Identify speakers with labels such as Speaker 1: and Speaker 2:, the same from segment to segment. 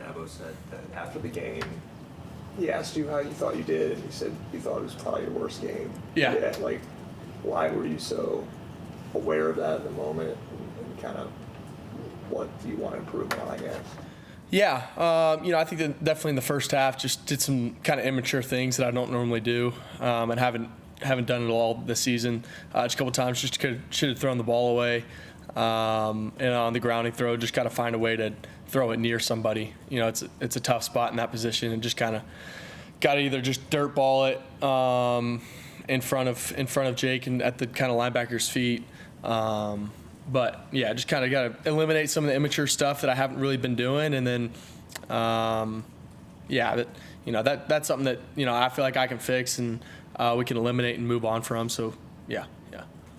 Speaker 1: Dabo said that after the game, he asked you how you thought you did, and you said you thought it was probably your worst game.
Speaker 2: Yeah.
Speaker 1: Like, why were you so aware of that in the moment, and kind of what do you want to improve on, I guess?
Speaker 2: Yeah, I think that definitely in the first half just did some kind of immature things that I don't normally do, and haven't done it all this season. Just a couple times, just should have thrown the ball away, and on the grounding throw, just got to find a way to throw it near somebody. It's a tough spot in that position, and just kind of got to either just dirt ball it in front of Jake and at the kind of linebacker's feet. But yeah, just kind of got to eliminate some of the immature stuff that I haven't really been doing, and then, that's something that I feel like I can fix and we can eliminate and move on from. So yeah,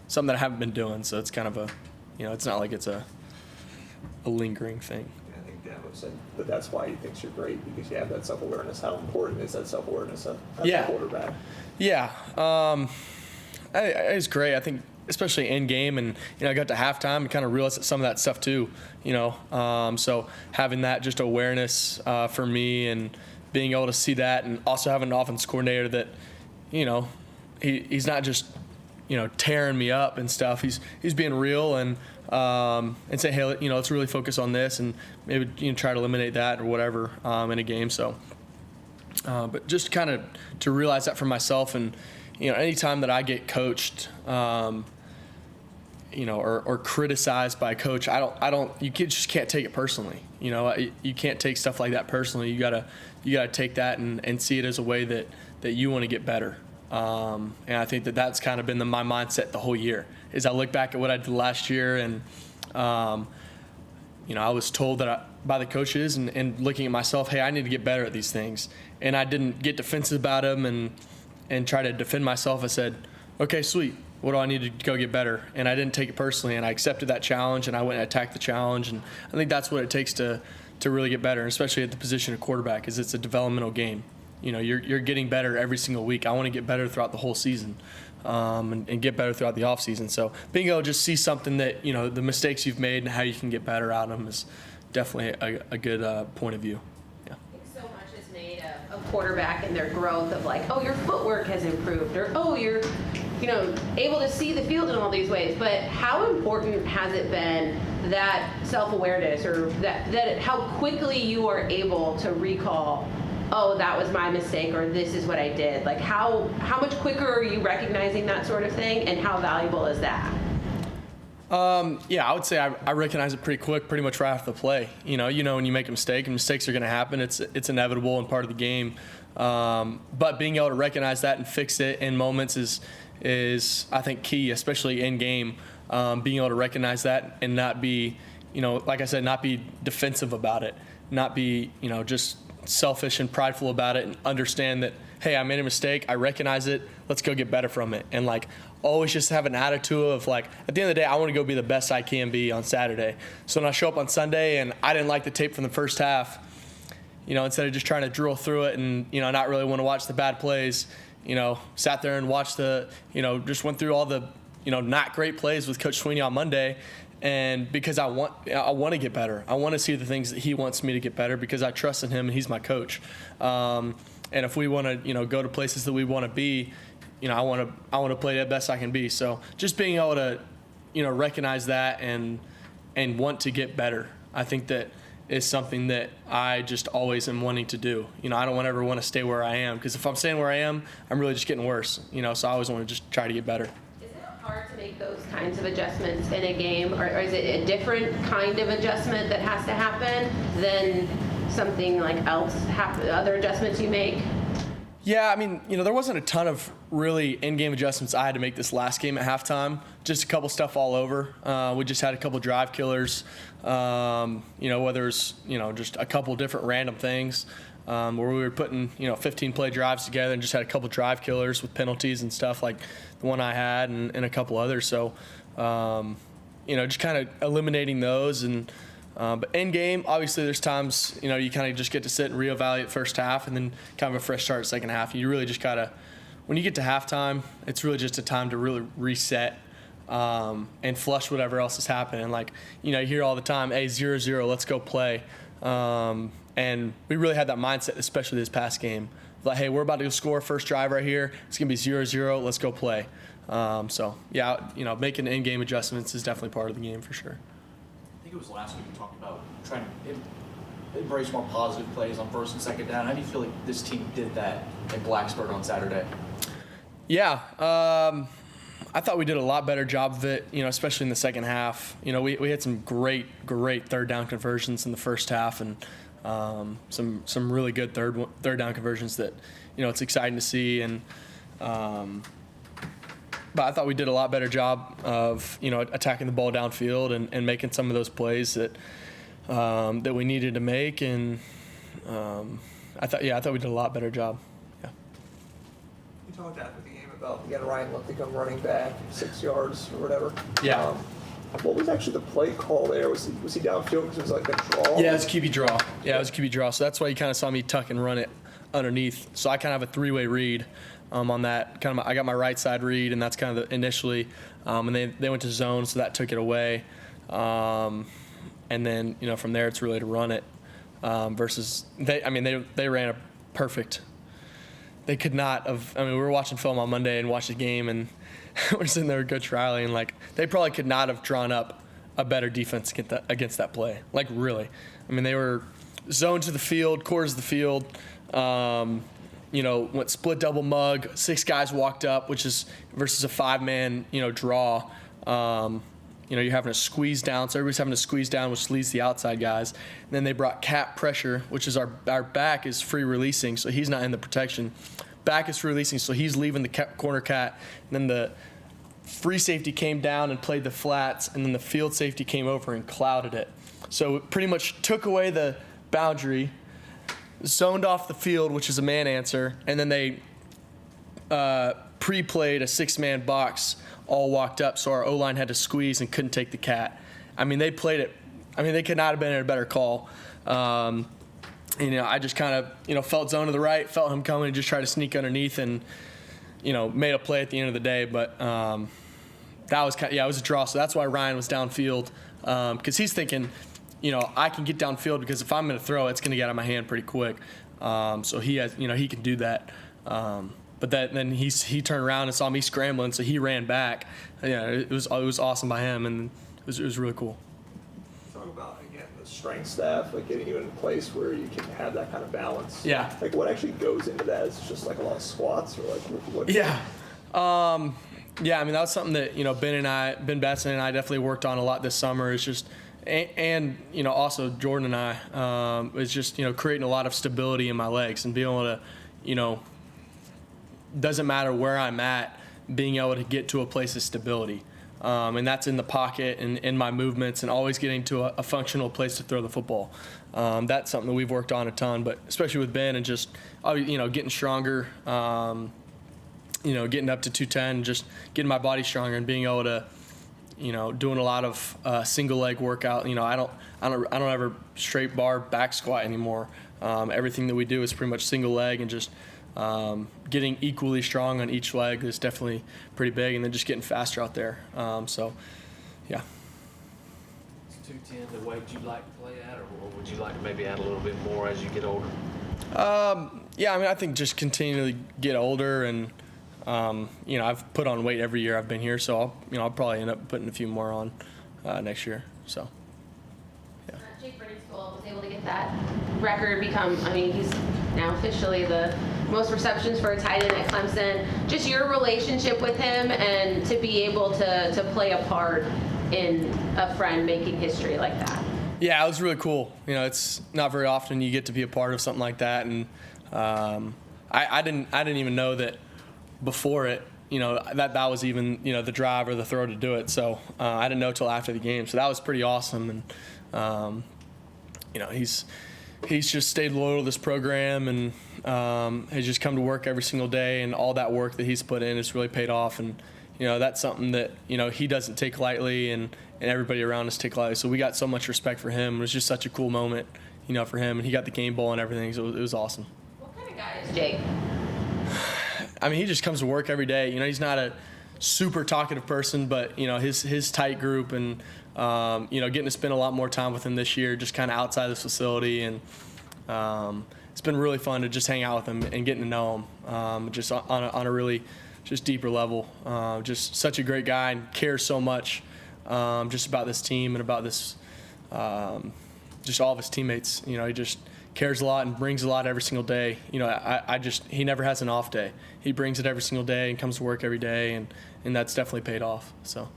Speaker 2: something that I haven't been doing. So it's kind of it's not like it's a lingering thing.
Speaker 1: I think Dabo said that that's why he thinks you're great, because you have that self-awareness. How important is that self-awareness as a quarterback? Yeah,
Speaker 2: it's great. I think, especially in game, and I got to halftime and kind of realized some of that stuff too. So having that just awareness for me, and being able to see that, and also having an offense coordinator that, he's not just tearing me up and stuff. He's being real and say, hey, let's really focus on this and maybe try to eliminate that or whatever in a game. So, but just kind of to realize that for myself, and anytime that I get coached, or criticized by a coach, you just can't take it personally. You can't take stuff like that personally. You gotta take that and see it as a way that you want to get better. And I think that's kind of been my mindset the whole year. Is I look back at what I did last year, and I was told by the coaches and looking at myself, hey, I need to get better at these things, and I didn't get defensive about them and try to defend myself. I said, okay, sweet. What do I need to go get better? And I didn't take it personally, and I accepted that challenge, and I went and attacked the challenge. And I think that's what it takes to really get better, especially at the position of quarterback, is it's a developmental game. You're getting better every single week. I want to get better throughout the whole season, and get better throughout the off season. So being able to just see something that, the mistakes you've made and how you can get better out of them is definitely a good point of view. Yeah.
Speaker 3: So much is made of a quarterback and their growth of like, oh, your footwork has improved, or oh, you're able to see the field in all these ways. But how important has it been, that self-awareness, or that how quickly you are able to recall, oh, that was my mistake, or this is what I did? Like how much quicker are you recognizing that sort of thing, and how valuable is that?
Speaker 2: I would say I recognize it pretty quick, pretty much right off the play. When you make a mistake, and mistakes are going to happen. It's inevitable and part of the game. But being able to recognize that and fix it in moments is I think key, especially in game. Being able to recognize that and not be, like I said, not be defensive about it, not be, just selfish and prideful about it, and understand that, hey, I made a mistake, I recognize it, let's go get better from it. And like always just have an attitude of like, at the end of the day, I want to go be the best I can be on Saturday. So when I show up on Sunday and I didn't like the tape from the first half, instead of just trying to drill through it and, not really want to watch the bad plays, sat there and watched just went through all the, not great plays with Coach Sweeney on Monday. And because I want to get better. I want to see the things that he wants me to get better, because I trust in him and he's my coach. And if we want to, go to places that we want to be, I want to play the best I can be. So just being able to, recognize that and want to get better, I think that is something that I just always am wanting to do. I don't ever want to stay where I am, because if I'm staying where I am, I'm really just getting worse. So I always want to just try to get better.
Speaker 3: Hard to make those kinds of adjustments in a game, or is it a different kind of adjustment that has to happen than something like other adjustments you make?
Speaker 2: Yeah, I mean, there wasn't a ton of really in-game adjustments I had to make this last game at halftime. Just a couple stuff all over. We just had a couple drive killers, whether it's, just a couple different random things. Where we were putting, 15-play drives together and just had a couple drive killers with penalties and stuff like the one I had and a couple others. So, just kind of eliminating those. And but in game, obviously there's times, you kind of just get to sit and reevaluate first half and then kind of a fresh start second half. You really just got to, when you get to halftime, it's really just a time to really reset and flush whatever else is happening. Like, you hear all the time, hey, 0-0, let's go play. And we really had that mindset, especially this past game. Like, hey, we're about to go score first drive right here. It's going to be 0-0. Let's go play. Making in-game adjustments is definitely part of the game for sure.
Speaker 4: I think it was last week we talked about trying to embrace more positive plays on first and second down. How do you feel like this team did that in Blacksburg on Saturday?
Speaker 2: Yeah, I thought we did a lot better job of it, especially in the second half. We had some great third down conversions in the first half, and some really good third down conversions that, it's exciting to see. And but I thought we did a lot better job of, attacking the ball downfield and making some of those plays that we needed to make. And I thought we did a lot better job. Yeah.
Speaker 1: You talked after the game about you got Ryan Look to come running back 6 yards or whatever.
Speaker 2: Yeah.
Speaker 1: What was actually the play call there? Was he downfield because it was like a draw?
Speaker 2: Yeah, it was a QB draw. Yeah, it was a QB draw. So that's why you kind of saw me tuck and run it underneath. So I kind of have a three-way read on that. I got my right side read, and that's kind of initially. And they went to zone, so that took it away. And then from there it's really to run it. Versus they ran a perfect. They could not have. We were watching film on Monday and watched the game, and we're sitting there with Coach Riley, and they probably could not have drawn up a better defense against that play. Really. They were zoned to the field, quarters of the field. Went split double mug. 6 guys walked up, which is versus a 5-man draw. You're having to squeeze down, so everybody's having to squeeze down, which leads the outside guys. And then they brought cat pressure, which is our back is free releasing, so he's not in the protection. Back is free releasing, so he's leaving the corner cat. And then the free safety came down and played the flats, and then the field safety came over and clouded it. So it pretty much took away the boundary, zoned off the field, which is a man answer, and then they pre-played a 6-man box, all walked up, so our O-line had to squeeze and couldn't take the cat. They played it. They could not have been in a better call. I just kind of, felt zone to the right, felt him coming, and just tried to sneak underneath and, made a play at the end of the day. But that was it was a draw. So that's why Ryan was downfield, because he's thinking, I can get downfield because if I'm going to throw, it's going to get out of my hand pretty quick. So he has, he can do that. But then he turned around and saw me scrambling, so he ran back. It was awesome by him, and it was really cool.
Speaker 1: Talk about again the strength staff, getting you in a place where you can have that kind of balance.
Speaker 2: Yeah.
Speaker 1: What actually goes into that? Is it just a lot of squats or what?
Speaker 2: Yeah. That was something that Ben Batson and I definitely worked on a lot this summer. It's just. And also Jordan and I is just creating a lot of stability in my legs and being able to doesn't matter where I'm at, being able to get to a place of stability, and that's in the pocket and in my movements and always getting to a functional place to throw the football. That's something that we've worked on a ton, but especially with Ben and just getting stronger, getting up to 210, just getting my body stronger and being able to. Doing a lot of single leg workout. I don't ever straight bar back squat anymore. Everything that we do is pretty much single leg, and just getting equally strong on each leg is definitely pretty big, and then just getting faster out there. Yeah.
Speaker 4: Is 210 the weight you'd like to play at, or would you like to maybe add a little bit more as you get older?
Speaker 2: I think just continually get older and. I've put on weight every year I've been here, so I'll probably end up putting a few more on next year. So, yeah.
Speaker 3: Jake Briningstool was able to get that record. He's now officially the most receptions for a tight end at Clemson. Just your relationship with him and to be able to play a part in a friend making history like that.
Speaker 2: Yeah, it was really cool. It's not very often you get to be a part of something like that, and I didn't even know that. Before it, that was even, the drive or the throw to do it. So I didn't know till after the game. So that was pretty awesome. And, he's just stayed loyal to this program and has just come to work every single day. And all that work that he's put in has really paid off. And, that's something that, he doesn't take lightly and everybody around us take lightly. So we got so much respect for him. It was just such a cool moment, for him. And he got the game ball and everything. So it was awesome.
Speaker 3: What kind of guy is Jake?
Speaker 2: He just comes to work every day. He's not super talkative person, but, his tight group and, getting to spend a lot more time with him this year, just kind of outside this facility. And it's been really fun to just hang out with him and getting to know him just on a really just deeper level. Just such a great guy and cares so much just about this team and about this, just all of his teammates. He just cares a lot and brings a lot every single day. He never has an off day. He brings it every single day and comes to work every day, and that's definitely paid off. So.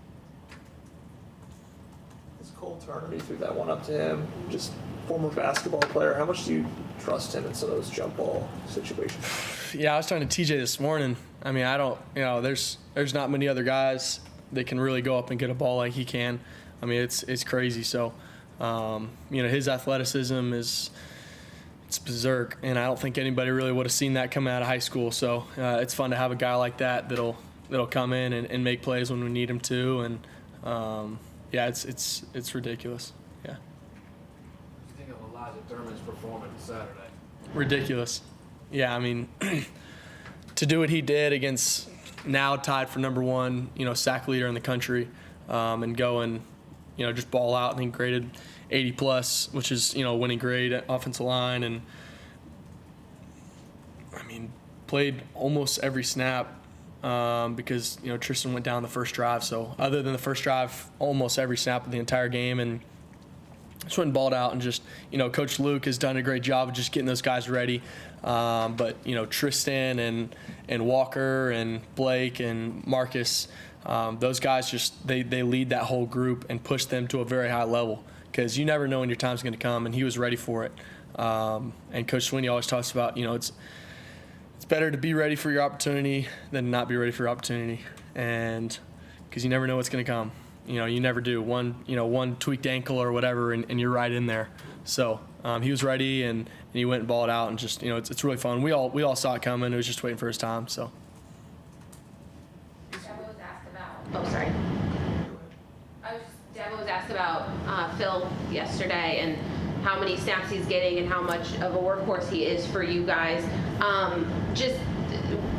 Speaker 1: As Cole Turner, you threw that one up to him, just former basketball player. How much do you trust him in some of those jump ball situations?
Speaker 2: Yeah, I was talking to TJ this morning. I mean, I don't, there's not many other guys that can really go up and get a ball like he can. I mean, it's crazy. So, his athleticism it's berserk, and I don't think anybody really would have seen that coming out of high school. So it's fun to have a guy like that that'll come in and make plays when we need him to. And it's ridiculous. Yeah.
Speaker 5: What do you think of Elyjah Thurmon's performance Saturday?
Speaker 2: Ridiculous. Yeah, I mean, to do what he did against now tied for number one, sack leader in the country, and go and, just ball out. And he graded 80 plus, which is, winning grade at offensive line. And I mean, played almost every snap because, Tristan went down the first drive. So other than the first drive, almost every snap of the entire game. And just went and balled out, and just, Coach Luke has done a great job of just getting those guys ready. But, Tristan and Walker and Blake and Marcus, those guys just, they lead that whole group and push them to a very high level, because you never know when your time's going to come, and he was ready for it. And Coach Sweeney always talks about, it's better to be ready for your opportunity than not be ready for your opportunity, and because you never know what's going to come. You never do. One tweaked ankle or whatever, and you're right in there. So he was ready, and he went and balled out, and just, it's really fun. We all saw it coming. It was just waiting for his time. So.
Speaker 3: Dabo was asked about. Oh, sorry. Dabo was asked about Phil yesterday and how many snaps he's getting and how much of a workhorse he is for you guys. Just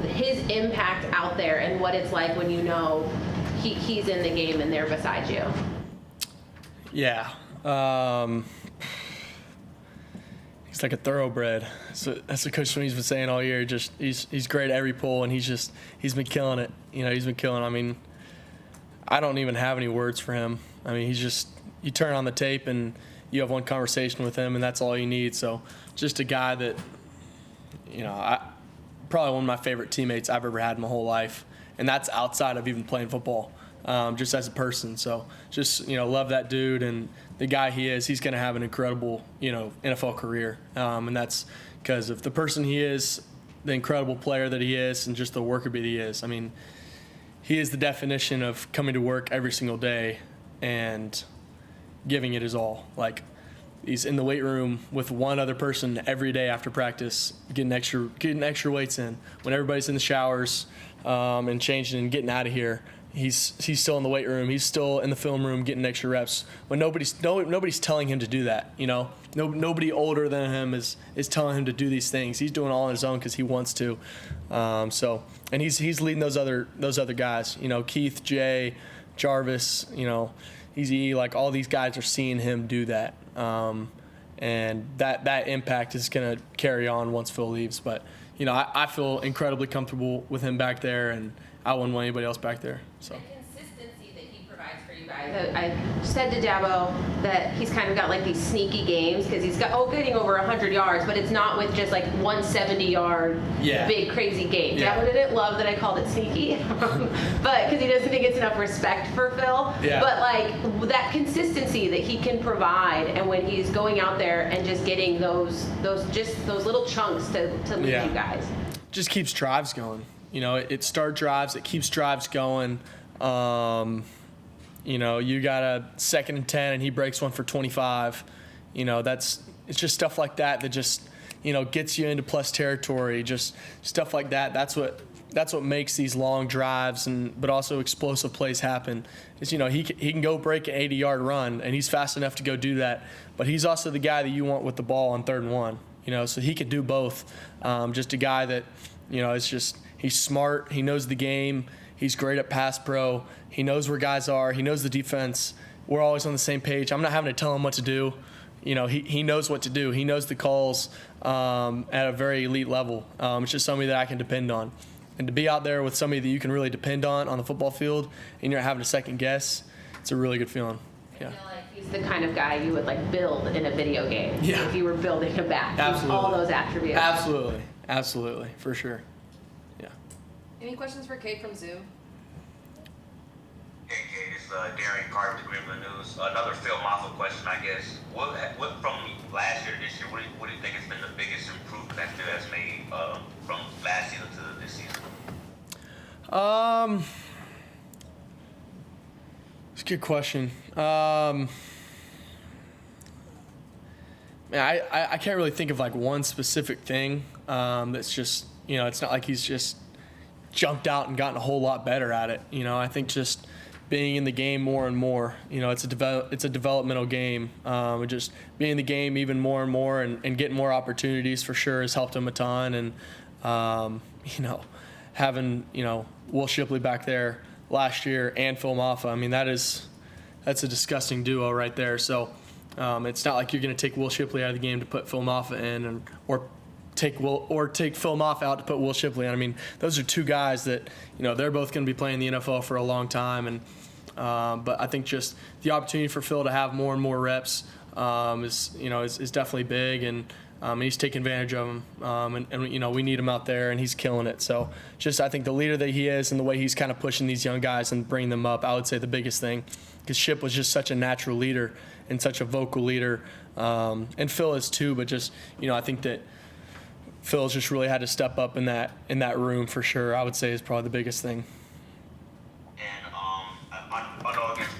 Speaker 3: his impact out there and what it's like when he's in the game and they're beside you.
Speaker 2: Yeah. He's like a thoroughbred. So that's what Coach Sweeney's been saying all year. Just he's great at every pull, and he's been killing it. He's been killing. I mean, I don't even have any words for him. I mean, you turn on the tape and you have one conversation with him, and that's all you need. So just a guy that, probably one of my favorite teammates I've ever had in my whole life. And that's outside of even playing football, just as a person. So just, love that dude, and the guy he is, he's going to have an incredible, NFL career. And that's because of the person he is, the incredible player that he is, and just the worker bee he is. I mean, he is the definition of coming to work every single day and giving it his all. Like, he's in the weight room with one other person every day after practice, getting extra weights in. When everybody's in the showers and changing and getting out of here, he's still in the weight room. He's still in the film room getting extra reps. When nobody's telling him to do that, nobody older than him is telling him to do these things. He's doing it all on his own because he wants to. And he's leading those other guys. Keith, Jay, Jarvis. Easy, like all these guys are seeing him do that. And that impact is going to carry on once Phil leaves. But, I feel incredibly comfortable with him back there, and I wouldn't want anybody else back there. So.
Speaker 3: The consistency that he provides for you guys. I said to Dabo that he's kind of got like these sneaky games because he's getting over 100 yards, but it's not with just like 170-yard big crazy game.
Speaker 2: Yeah.
Speaker 3: Dabo didn't love that I called it sneaky, but because he doesn't think it's enough respect for Phil.
Speaker 2: Yeah.
Speaker 3: But like that consistency that he can provide, and when he's going out there and just getting those little chunks to lead you guys.
Speaker 2: Just keeps drives going. It starts drives. It keeps drives going. You got a 2nd and 10, and he breaks one for 25. It's just stuff like that just, gets you into plus territory. Just stuff like that. That's what makes these long drives but also explosive plays happen. Is he can go break an 80-yard run, and he's fast enough to go do that. But he's also the guy that you want with the ball on 3rd and 1. So he could do both. Just a guy that, it's just he's smart. He knows the game. He's great at pass pro. He knows where guys are. He knows the defense. We're always on the same page. I'm not having to tell him what to do. You know, he knows what to do. He knows the calls at a very elite level. It's just somebody that I can depend on. And to be out there with somebody that you can really depend on the football field and you're not having to second guess, it's a really good feeling. Yeah.
Speaker 3: I feel like he's the kind of guy you would like build in a video game.
Speaker 2: Yeah.
Speaker 3: If you were building a back.
Speaker 2: Absolutely.
Speaker 3: All those attributes.
Speaker 2: Absolutely, for sure. Yeah.
Speaker 6: Any questions for Cade from Zoom?
Speaker 7: Hey, Cade, it's Darian Carter with Greenville News. Another Phil Mafah question, I guess. What from last year to this year, what do you think has been the biggest improvement that Phil has made from last season to this season?
Speaker 2: It's a good question. Man, I can't really think of like one specific thing that's just, you know, it's not like he's just jumped out and gotten a whole lot better at it. You know, I think just being in the game more and more, you know, it's a developmental game. Just being in the game even more and more and getting more opportunities for sure has helped him a ton. And, you know, having, you know, Will Shipley back there last year and Phil Mafah, I mean, that's a disgusting duo right there. So it's not like you're going to take Will Shipley out of the game to put Phil Mafah in, or take Phil Mafah out to put Will Shipley in. I mean, those are two guys that, you know, they're both going to be playing the NFL for a long time. And but I think just the opportunity for Phil to have more and more reps is definitely big, and he's taking advantage of them. And you know, we need him out there, and he's killing it. So just I think the leader that he is and the way he's kind of pushing these young guys and bringing them up, I would say the biggest thing, because Ship was just such a natural leader and such a vocal leader, and Phil is too. But just, you know, I think that Phil's just really had to step up in that room for sure. I would say is probably the biggest thing.
Speaker 7: And I know against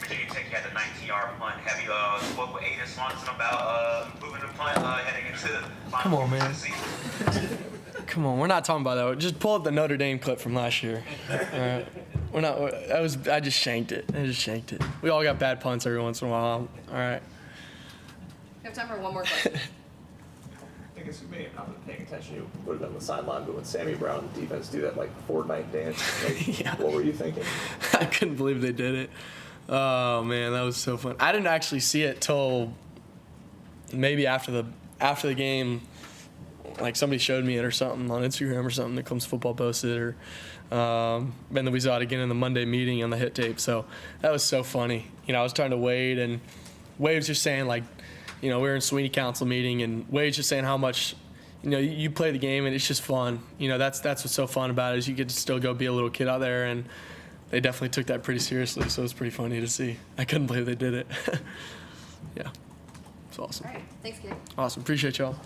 Speaker 7: Virginia Tech, you had the 19-yard punt. Have you spoke with Aiden Swanson about improving the punt heading into the final
Speaker 2: Come on, man.
Speaker 7: of the season?
Speaker 2: Come on, we're not talking about that. Just pull up the Notre Dame clip from last year. All right. I just shanked it. We all got bad punts every once in a while. All right.
Speaker 6: We have time for one more question.
Speaker 1: I guess you may have not been paying attention. You would have been on the sideline, but when Sammy Brown and the defense do that like Fortnite dance, like,
Speaker 2: Yeah.
Speaker 1: What were you thinking?
Speaker 2: I couldn't believe they did it. Oh man, that was so fun. I didn't actually see it till maybe after the game. Like somebody showed me it or something on Instagram or something that Comes Football posted, or and then we saw it again in the Monday meeting on the hit tape. So that was so funny. You know, I was talking to Wade, and Wade was just saying, like, you know, we were in Sweeney Council meeting, and Wade's just saying how much, you know, you play the game and it's just fun. You know, that's what's so fun about it, is you get to still go be a little kid out there, and they definitely took that pretty seriously. So it was pretty funny to see. I couldn't believe they did it. Yeah, it's awesome.
Speaker 6: All right. Thanks, Cade.
Speaker 2: Awesome. Appreciate y'all.